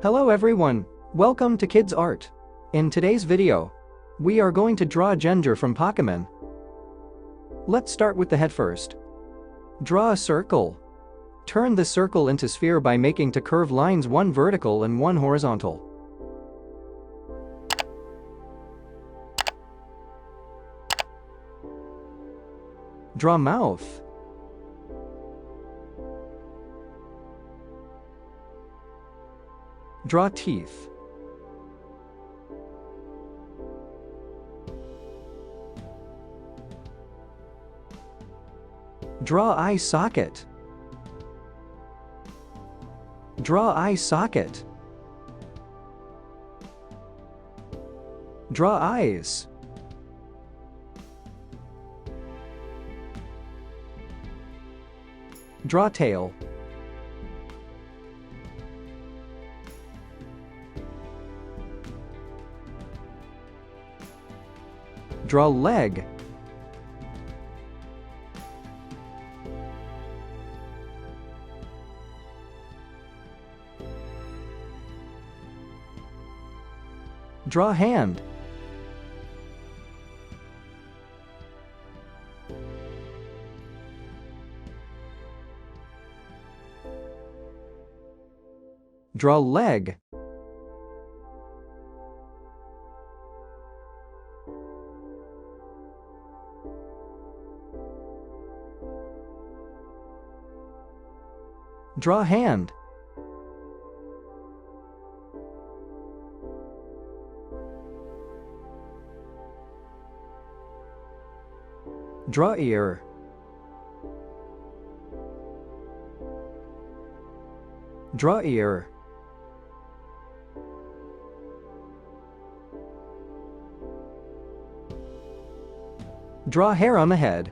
Hello everyone, welcome to Kidz Art. In today's video, we are going to draw Gengar from Pokemon. Let's start with the head first. Draw a circle. Turn the circle into sphere by making two curved lines, one vertical and one horizontal. Draw mouth. Draw teeth. Draw eye socket. Draw eye socket. Draw eyes. Draw tail. Draw leg. Draw hand. Draw leg. Draw hand. Draw ear. Draw ear. Draw hair on the head.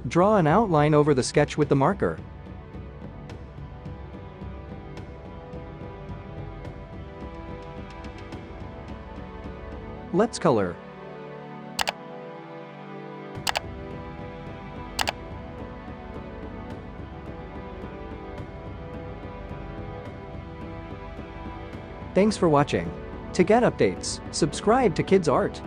Draw an outline over the sketch with the marker. Let's color. Thanks for watching. To get updates, subscribe to Kidz Art.